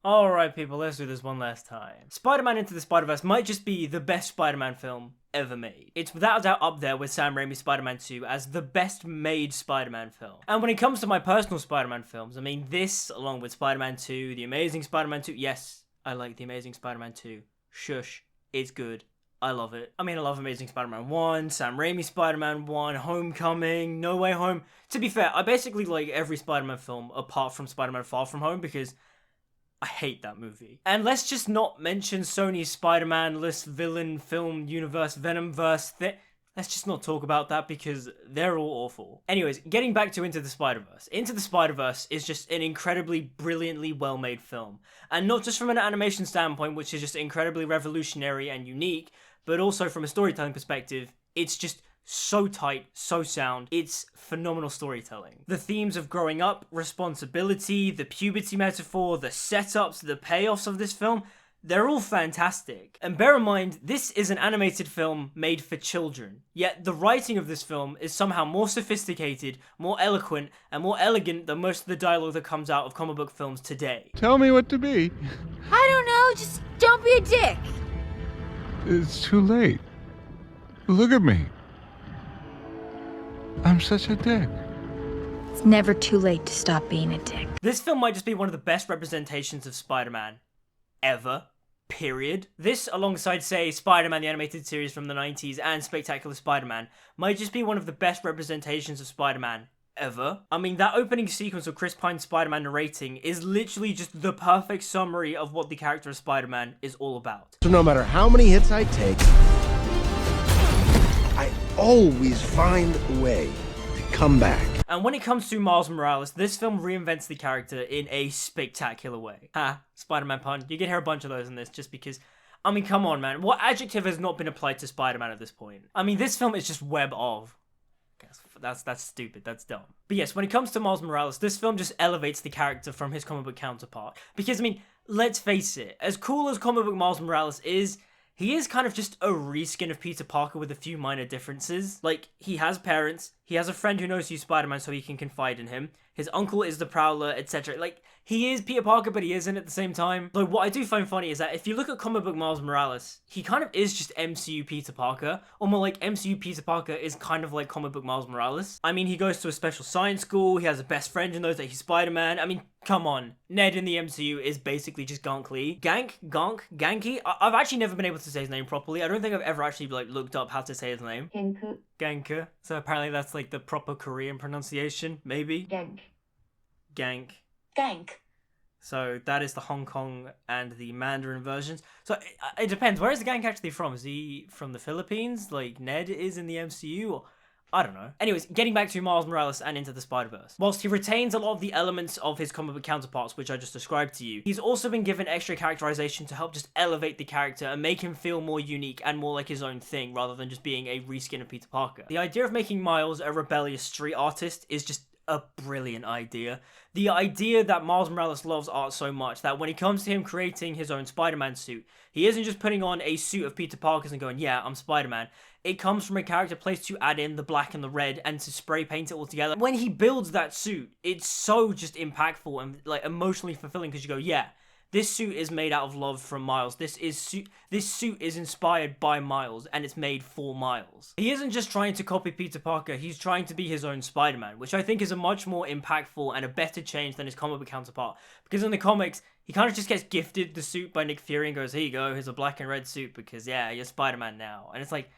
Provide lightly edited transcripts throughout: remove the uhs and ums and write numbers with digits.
Alright people, let's do this one last time. Spider-Man Into the Spider-Verse might just be the best Spider-Man film ever made. It's without a doubt up there with Sam Raimi's Spider-Man 2 as the best made Spider-Man film. And when it comes to my personal Spider-Man films, I mean this, along with Spider-Man 2, The Amazing Spider-Man 2, yes, I like The Amazing Spider-Man 2. Shush, it's good. I love it. I mean, I love Amazing Spider-Man 1, Sam Raimi Spider-Man 1, Homecoming, No Way Home. To be fair, I basically like every Spider-Man film apart from Spider-Man Far From Home because I hate that movie. And let's just not mention Sony's Spider-Man-less villain film universe, Venomverse thing. Let's just not talk about that because they're all awful. Anyways, getting back to Into the Spider-Verse. Into the Spider-Verse is just an incredibly brilliantly well-made film. And not just from an animation standpoint, which is just incredibly revolutionary and unique, but also from a storytelling perspective, it's just so tight, so sound. It's phenomenal storytelling. The themes of growing up, responsibility, the puberty metaphor, the setups, the payoffs of this film, they're all fantastic. And bear in mind, this is an animated film made for children. Yet the writing of this film is somehow more sophisticated, more eloquent, and more elegant than most of the dialogue that comes out of comic book films today. Tell me what to be. I don't know, just don't be a dick. It's too late. Look at me. I'm such a dick. It's never too late to stop being a dick. This film might just be one of the best representations of Spider-Man ever, period. This, alongside, say, Spider-Man the Animated Series from the 90s and Spectacular Spider-Man, might just be one of the best representations of Spider-Man ever. I mean, that opening sequence of Chris Pine's Spider-Man narrating is literally just the perfect summary of what the character of Spider-Man is all about. So no matter how many hits I take, I always find a way to come back. And when it comes to Miles Morales, this film reinvents the character in a spectacular way. Ha, Spider-Man pun. You can hear a bunch of those in this just because, I mean, come on, man. What adjective has not been applied to Spider-Man at this point? I mean, this film is just web of. That's stupid, that's dumb. But yes, when it comes to Miles Morales, this film just elevates the character from his comic book counterpart. Because, I mean, let's face it, as cool as comic book Miles Morales is, he is kind of just a reskin of Peter Parker with a few minor differences. Like, he has parents, he has a friend who knows he's Spider-Man so he can confide in him, his uncle is the Prowler, etc. Like, he is Peter Parker, but he isn't at the same time. So what I do find funny is that if you look at comic book Miles Morales, he kind of is just MCU Peter Parker, or more like MCU Peter Parker is kind of like comic book Miles Morales. I mean, he goes to a special science school, he has a best friend who knows that he's Spider-Man. I mean, come on. Ned in the MCU is basically just Gonk Lee. Ganky? I've actually never been able to say his name properly. I don't think I've ever actually, like, looked up how to say his name. Ganku. So apparently that's, like, the proper Korean pronunciation, maybe? Gank. So that is the Hong Kong and the Mandarin versions. So it depends. Where is the Gank actually from? Is he from the Philippines, like Ned is in the MCU? Or I don't know. Anyways, getting back to Miles Morales and Into the Spider-Verse. Whilst he retains a lot of the elements of his comic book counterparts, which I just described to you, he's also been given extra characterization to help just elevate the character and make him feel more unique and more like his own thing, rather than just being a reskin of Peter Parker. The idea of making Miles a rebellious street artist is just a brilliant idea. The idea that Miles Morales loves art so much that when it comes to him creating his own Spider-Man suit, he isn't just putting on a suit of Peter Parker's and going, yeah, I'm Spider-Man. It comes from a character place to add in the black and the red and to spray paint it all together. When he builds that suit, it's so just impactful and like emotionally fulfilling because you go, yeah, this suit is made out of love from Miles. This suit is inspired by Miles, and it's made for Miles. He isn't just trying to copy Peter Parker, he's trying to be his own Spider-Man, which I think is a much more impactful and a better change than his comic book counterpart. Because in the comics, he kind of just gets gifted the suit by Nick Fury and goes, here you go, here's a black and red suit because, yeah, you're Spider-Man now. And it's like,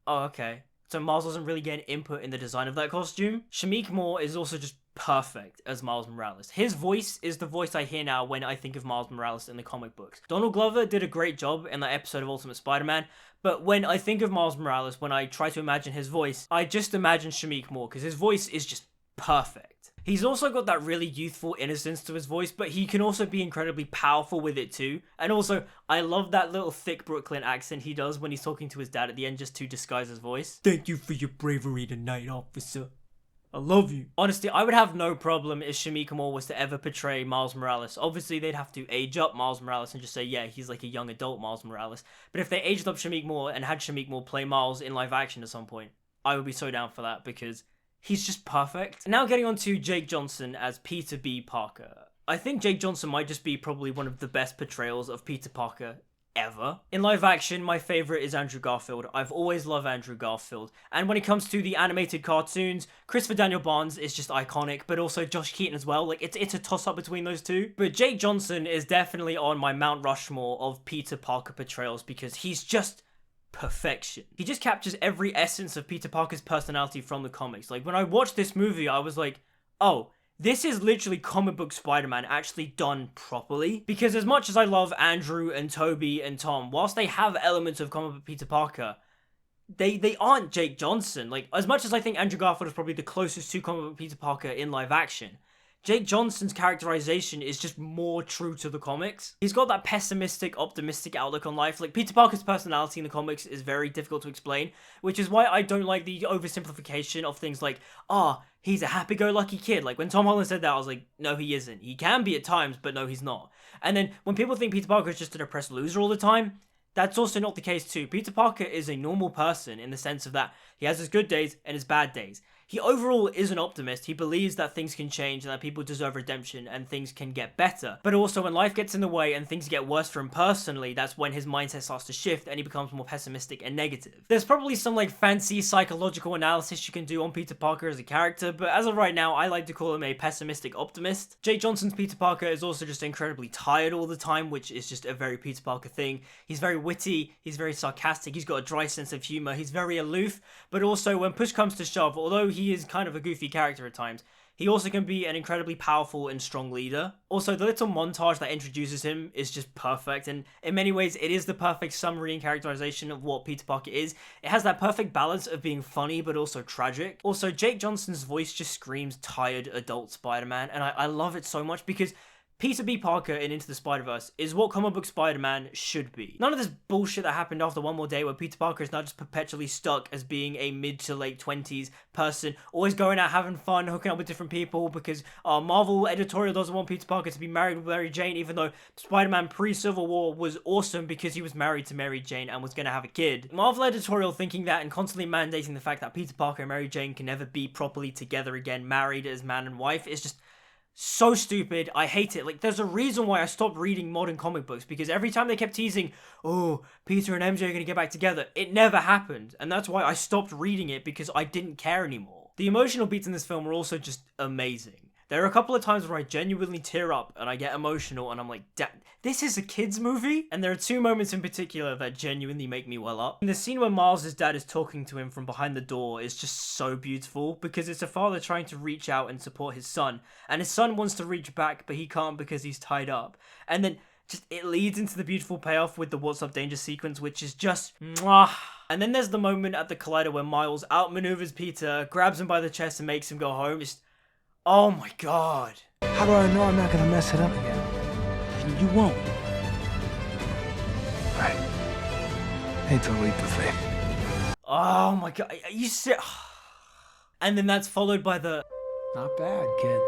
oh, okay. So Miles doesn't really get input in the design of that costume. Shameik Moore is also just perfect as Miles Morales. His voice is the voice I hear now when I think of Miles Morales in the comic books. Donald Glover did a great job in that episode of Ultimate Spider-Man, but when I think of Miles Morales, when I try to imagine his voice, I just imagine Shameik Moore, because his voice is just perfect. He's also got that really youthful innocence to his voice, but he can also be incredibly powerful with it too. And also, I love that little thick Brooklyn accent he does when he's talking to his dad at the end just to disguise his voice. Thank you for your bravery tonight, officer. I love you. Honestly, I would have no problem if Shameik Moore was to ever portray Miles Morales. Obviously, they'd have to age up Miles Morales and just say, yeah, he's like a young adult Miles Morales. But if they aged up Shameik Moore and had Shameik Moore play Miles in live action at some point, I would be so down for that because he's just perfect. Now getting on to Jake Johnson as Peter B. Parker. I think Jake Johnson might just be probably one of the best portrayals of Peter Parker ever. In live action, my favorite is Andrew Garfield. I've always loved Andrew Garfield. And when it comes to the animated cartoons, Christopher Daniel Barnes is just iconic, but also Josh Keaton as well. Like, it's a toss-up between those two. But Jake Johnson is definitely on my Mount Rushmore of Peter Parker portrayals because he's just perfection. He just captures every essence of Peter Parker's personality from the comics. Like, when I watched this movie, I was like, oh, this is literally comic book Spider-Man actually done properly. Because as much as I love Andrew and Toby and Tom, whilst they have elements of comic book Peter Parker, they aren't Jake Johnson. Like, as much as I think Andrew Garfield is probably the closest to comic book Peter Parker in live action, Jake Johnson's characterization is just more true to the comics. He's got that pessimistic, optimistic outlook on life. Like, Peter Parker's personality in the comics is very difficult to explain, which is why I don't like the oversimplification of things like, he's a happy-go-lucky kid. Like, when Tom Holland said that, I was like, no, he isn't. He can be at times, but no, he's not. And then when people think Peter Parker is just a depressed loser all the time, that's also not the case too. Peter Parker is a normal person in the sense of that he has his good days and his bad days. He overall is an optimist. He believes that things can change and that people deserve redemption and things can get better. But also when life gets in the way and things get worse for him personally, that's when his mindset starts to shift and he becomes more pessimistic and negative. There's probably some like fancy psychological analysis you can do on Peter Parker as a character, but as of right now, I like to call him a pessimistic optimist. Jake Johnson's Peter Parker is also just incredibly tired all the time, which is just a very Peter Parker thing. He's very witty, he's very sarcastic, he's got a dry sense of humor, he's very aloof, but also when push comes to shove, although he is kind of a goofy character at times, he also can be an incredibly powerful and strong leader. Also, the little montage that introduces him is just perfect, and in many ways, it is the perfect summary and characterization of what Peter Parker is. It has that perfect balance of being funny, but also tragic. Also, Jake Johnson's voice just screams tired adult Spider-Man, and I love it so much because Peter B. Parker in Into the Spider-Verse is what comic book Spider-Man should be. None of this bullshit that happened after One More Day where Peter Parker is now just perpetually stuck as being a mid to late 20s person, always going out having fun, hooking up with different people because Marvel editorial doesn't want Peter Parker to be married with Mary Jane, even though Spider-Man pre-Civil War was awesome because he was married to Mary Jane and was going to have a kid. Marvel editorial thinking that and constantly mandating the fact that Peter Parker and Mary Jane can never be properly together again, married as man and wife, is just so stupid. I hate it. Like, there's a reason why I stopped reading modern comic books, because every time they kept teasing, oh, Peter and MJ are gonna get back together, it never happened, and that's why I stopped reading it, because I didn't care anymore. The emotional beats in this film are also just amazing. There are a couple of times where I genuinely tear up and I get emotional and I'm like, this is a kid's movie? And there are two moments in particular that genuinely make me well up. And the scene where Miles' dad is talking to him from behind the door is just so beautiful because it's a father trying to reach out and support his son. And his son wants to reach back, but he can't because he's tied up. And then just it leads into the beautiful payoff with the What's Up Danger sequence, which is just mwah. And then there's the moment at the Collider where Miles outmaneuvers Peter, grabs him by the chest and makes him go home. Just, oh my god. How do I know I'm not gonna mess it up again? You won't. Right. Hate to leap of faith. Oh my god. You sit. And then that's followed by the. Not bad, kid.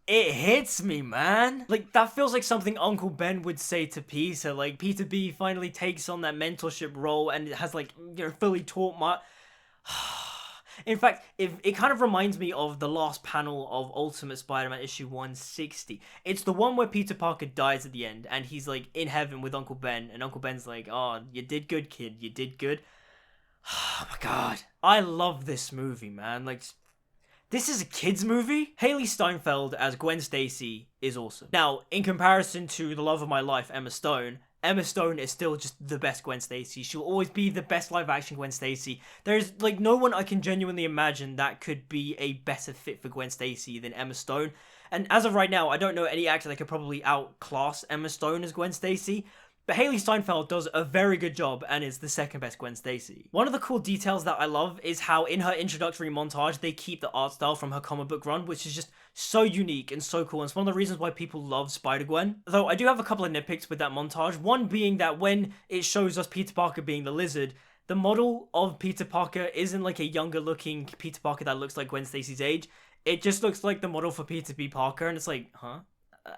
It hits me, man. Like, that feels like something Uncle Ben would say to Peter. Like, Peter B finally takes on that mentorship role and it has, like, you know, fully taught my. In fact, it kind of reminds me of the last panel of Ultimate Spider-Man issue 160. It's the one where Peter Parker dies at the end, and he's, like, in heaven with Uncle Ben, and Uncle Ben's like, oh, you did good, kid, you did good. Oh my god. I love this movie, man. Like, this is a kid's movie? Hailee Steinfeld as Gwen Stacy is awesome. Now, in comparison to the love of my life, Emma Stone is still just the best Gwen Stacy. She'll always be the best live-action Gwen Stacy. There's, like, no one I can genuinely imagine that could be a better fit for Gwen Stacy than Emma Stone. And as of right now, I don't know any actor that could probably outclass Emma Stone as Gwen Stacy. But Hailee Steinfeld does a very good job and is the second best Gwen Stacy. One of the cool details that I love is how in her introductory montage they keep the art style from her comic book run, which is just so unique and so cool, and it's one of the reasons why people love Spider-Gwen. Though I do have a couple of nitpicks with that montage, one being that when it shows us Peter Parker being the Lizard, the model of Peter Parker isn't like a younger looking Peter Parker that looks like Gwen Stacy's age. It just looks like the model for Peter B. Parker, and it's like, huh?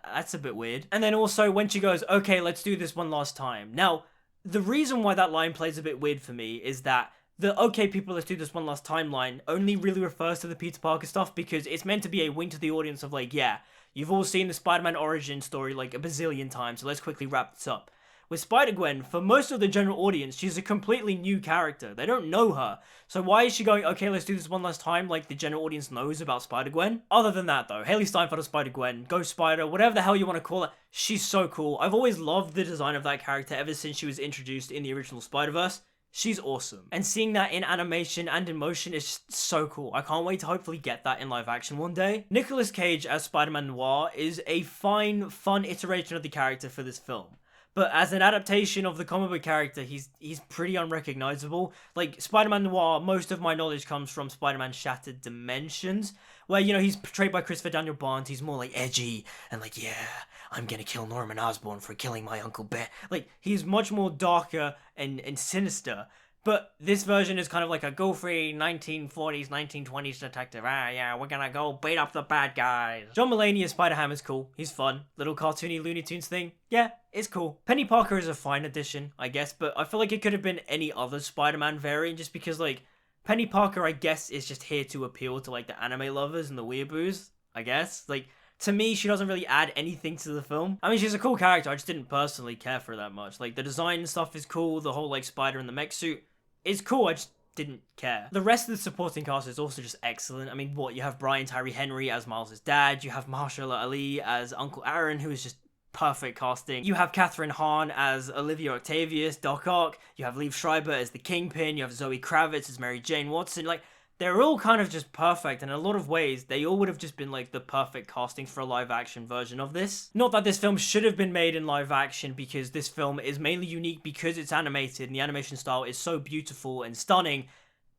That's a bit weird. And then also when she goes, okay, let's do this one last time. Now, the reason why that line plays a bit weird for me is that the okay people, let's do this one last timeline only really refers to the Peter Parker stuff because it's meant to be a wink to the audience of like, yeah, you've all seen the Spider-Man origin story like a bazillion times, so let's quickly wrap this up. With Spider-Gwen, for most of the general audience, she's a completely new character. They don't know her. So why is she going, okay, let's do this one last time, like the general audience knows about Spider-Gwen? Other than that, though, Hailee Steinfeld as Spider-Gwen, Ghost Spider, whatever the hell you want to call it, she's so cool. I've always loved the design of that character ever since she was introduced in the original Spider-Verse. She's awesome. And seeing that in animation and in motion is just so cool. I can't wait to hopefully get that in live action one day. Nicolas Cage as Spider-Man Noir is a fine, fun iteration of the character for this film. But as an adaptation of the comic book character, he's pretty unrecognizable. Like, Spider-Man Noir, most of my knowledge comes from Spider-Man Shattered Dimensions, where, you know, he's portrayed by Christopher Daniel Barnes. He's more, like, edgy and, like, yeah, I'm gonna kill Norman Osborn for killing my Uncle Ben. Like, he's much more darker and sinister. But this version is kind of like a goofy 1940s, 1920s detective. Ah, yeah, we're gonna go beat up the bad guys. John Mulaney as Spider-Ham is cool. He's fun. Little cartoony Looney Tunes thing. Yeah, it's cool. Penny Parker is a fine addition, I guess, but I feel like it could have been any other Spider-Man variant just because, like, Penny Parker, I guess, is just here to appeal to, like, the anime lovers and the weeaboos, I guess. Like, to me, she doesn't really add anything to the film. I mean, she's a cool character. I just didn't personally care for her that much. Like, the design and stuff is cool. The whole, like, spider in the mech suit. It's cool, I just didn't care. The rest of the supporting cast is also just excellent. I mean, you have Tyree Henry as Miles' dad, you have Mahershala Ali as Uncle Aaron, who is just perfect casting. You have Catherine Hahn as Olivia Octavius, Doc Ock, you have Liev Schreiber as the Kingpin, you have Zoe Kravitz as Mary Jane Watson, like, they're all kind of just perfect, and in a lot of ways, they all would have just been, like, the perfect castings for a live-action version of this. Not that this film should have been made in live-action, because this film is mainly unique because it's animated, and the animation style is so beautiful and stunning,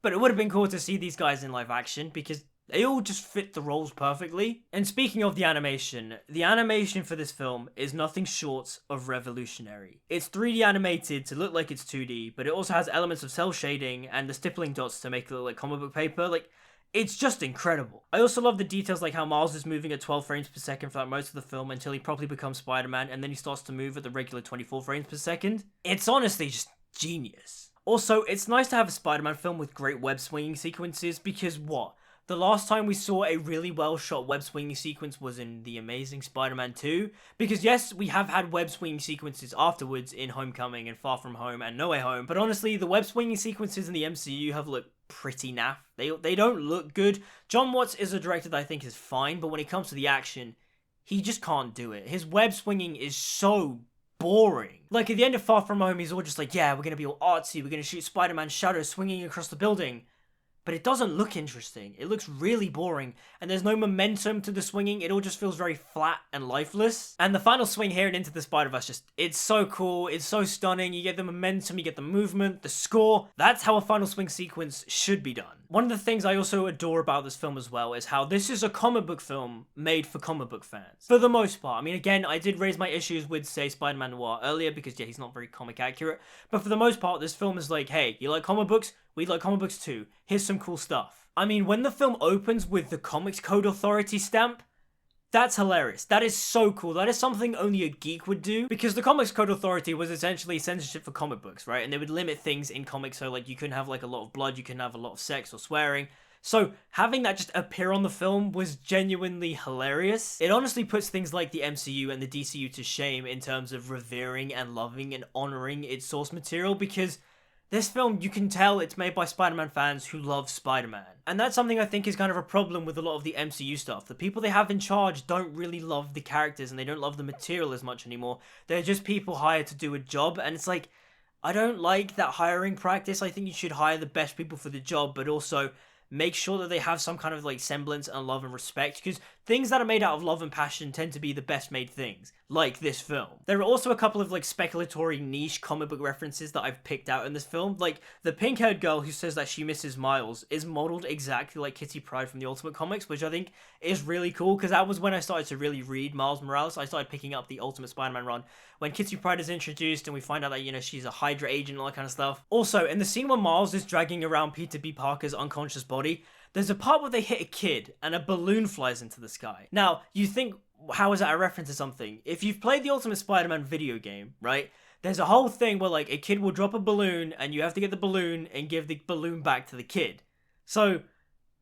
but it would have been cool to see these guys in live-action, because they all just fit the roles perfectly. And speaking of the animation for this film is nothing short of revolutionary. It's 3D animated to look like it's 2D, but it also has elements of cell shading and the stippling dots to make it look like comic book paper. Like, it's just incredible. I also love the details like how Miles is moving at 12 frames per second throughout most of the film until he properly becomes Spider-Man, and then he starts to move at the regular 24 frames per second. It's honestly just genius. Also, it's nice to have a Spider-Man film with great web swinging sequences because the last time we saw a really well-shot web-swinging sequence was in The Amazing Spider-Man 2. Because yes, we have had web-swinging sequences afterwards in Homecoming and Far From Home and No Way Home. But honestly, the web-swinging sequences in the MCU have looked pretty naff. They don't look good. John Watts is a director that I think is fine, but when it comes to the action, he just can't do it. His web-swinging is so boring. Like, at the end of Far From Home, he's all just like, yeah, we're gonna be all artsy, we're gonna shoot Spider-Man's shadow swinging across the building. But it doesn't look interesting. It looks really boring, and there's no momentum to the swinging. It all just feels very flat and lifeless. And the final swing here and Into the Spider-Verse, it's so cool, it's so stunning. You get the momentum, you get the movement, the score. That's how a final swing sequence should be done. One of the things I also adore about this film as well is how this is a comic book film made for comic book fans. For the most part. I mean, again, I did raise my issues with, say, Spider-Man Noir earlier because, yeah, he's not very comic accurate. But for the most part, this film is like, hey, you like comic books? We like comic books too. Here's some cool stuff. I mean, when the film opens with the Comics Code Authority stamp, that's hilarious. That is so cool. That is something only a geek would do, because the Comics Code Authority was essentially censorship for comic books, right? And they would limit things in comics, so like you couldn't have like a lot of blood, you couldn't have a lot of sex or swearing. So having that just appear on the film was genuinely hilarious. It honestly puts things like the MCU and the DCU to shame in terms of revering and loving and honoring its source material, because this film, you can tell it's made by Spider-Man fans who love Spider-Man. And that's something I think is kind of a problem with a lot of the MCU stuff. The people they have in charge don't really love the characters and they don't love the material as much anymore. They're just people hired to do a job, and it's like, I don't like that hiring practice. I think you should hire the best people for the job, but also make sure that they have some kind of like semblance and love and respect, because things that are made out of love and passion tend to be the best made things, like this film. There are also a couple of like speculatory niche comic book references that I've picked out in this film. Like, the pink-haired girl who says that she misses Miles is modeled exactly like Kitty Pryde from the Ultimate Comics, which I think is really cool, because that was when I started to really read Miles Morales. I started picking up the Ultimate Spider-Man run when Kitty Pryde is introduced and we find out that, you know, she's a Hydra agent and all that kind of stuff. Also, in the scene where Miles is dragging around Peter B. Parker's unconscious body, there's a part where they hit a kid and a balloon flies into the sky. Now, you think, how is that a reference to something? If you've played the Ultimate Spider-Man video game, right, there's a whole thing where like a kid will drop a balloon and you have to get the balloon and give the balloon back to the kid. So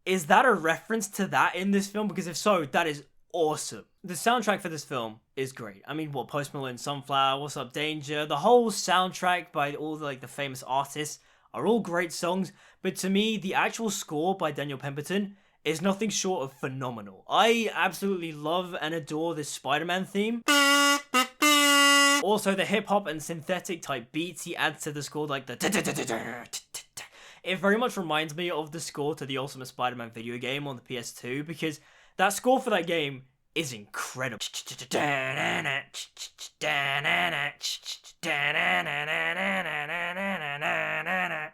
is that a reference to that in this film? Because if so, that is awesome. The soundtrack for this film is great. I mean, what, Post Malone, Sunflower, What's Up Danger, the whole soundtrack by all the, like, the famous artists are all great songs, but to me, the actual score by Daniel Pemberton is nothing short of phenomenal. I absolutely love and adore this Spider-Man theme. Also, the hip-hop and synthetic type beats he adds to the score, like the it very much reminds me of the score to the Ultimate Spider-Man video game on the PS2, because that score for that game is incredible.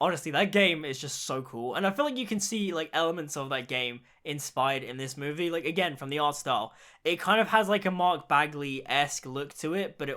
Honestly, that game is just so cool, and I feel like you can see like elements of that game inspired in this movie. Like, again, from the art style, it kind of has like a Mark Bagley-esque look to it, but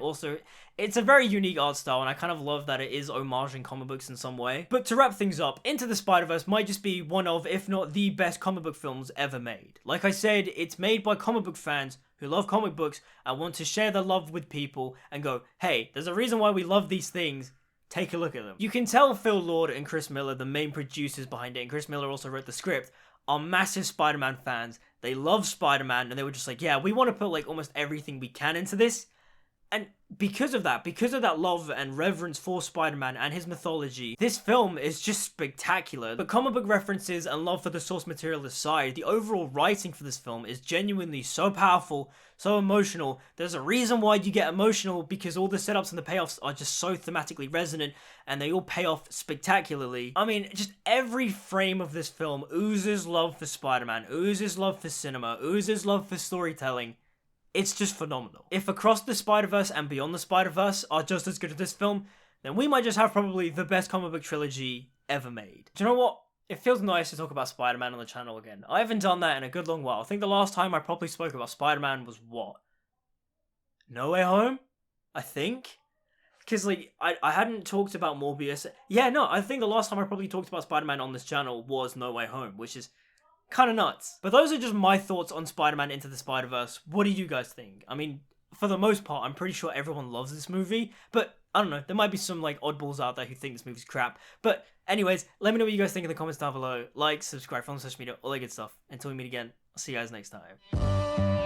it's a very unique art style, and I kind of love that it is homaging comic books in some way. But to wrap things up, Into the Spider-Verse might just be one of, if not the best comic book films ever made. Like I said, it's made by comic book fans who love comic books and want to share their love with people and go, hey, there's a reason why we love these things. Take a look at them. You can tell Phil Lord and Chris Miller, the main producers behind it, and Chris Miller also wrote the script, are massive Spider-Man fans. They love Spider-Man, and they were just like, yeah, we want to put like almost everything we can into this. And because of that love and reverence for Spider-Man and his mythology, this film is just spectacular. But comic book references and love for the source material aside, the overall writing for this film is genuinely so powerful, so emotional. There's a reason why you get emotional, because all the setups and the payoffs are just so thematically resonant, and they all pay off spectacularly. I mean, just every frame of this film oozes love for Spider-Man, oozes love for cinema, oozes love for storytelling. It's just phenomenal. If Across the Spider-Verse and Beyond the Spider-Verse are just as good as this film, then we might just have probably the best comic book trilogy ever made. Do you know what? It feels nice to talk about Spider-Man on the channel again. I haven't done that in a good long while. I think the last time I properly spoke about Spider-Man was what? No Way Home? I think? Because, like, I hadn't talked about Morbius. Yeah, no, I think the last time I probably talked about Spider-Man on this channel was No Way Home, which is kind of nuts. But those are just my thoughts on Spider-Man Into the Spider-Verse. What do you guys think? I mean, for the most part, I'm pretty sure everyone loves this movie, but I don't know, there might be some like oddballs out there who think this movie's crap. But anyways, let me know what you guys think in the comments down below. Like, subscribe, follow on social media, all that good stuff. Until we meet again, I'll see you guys next time.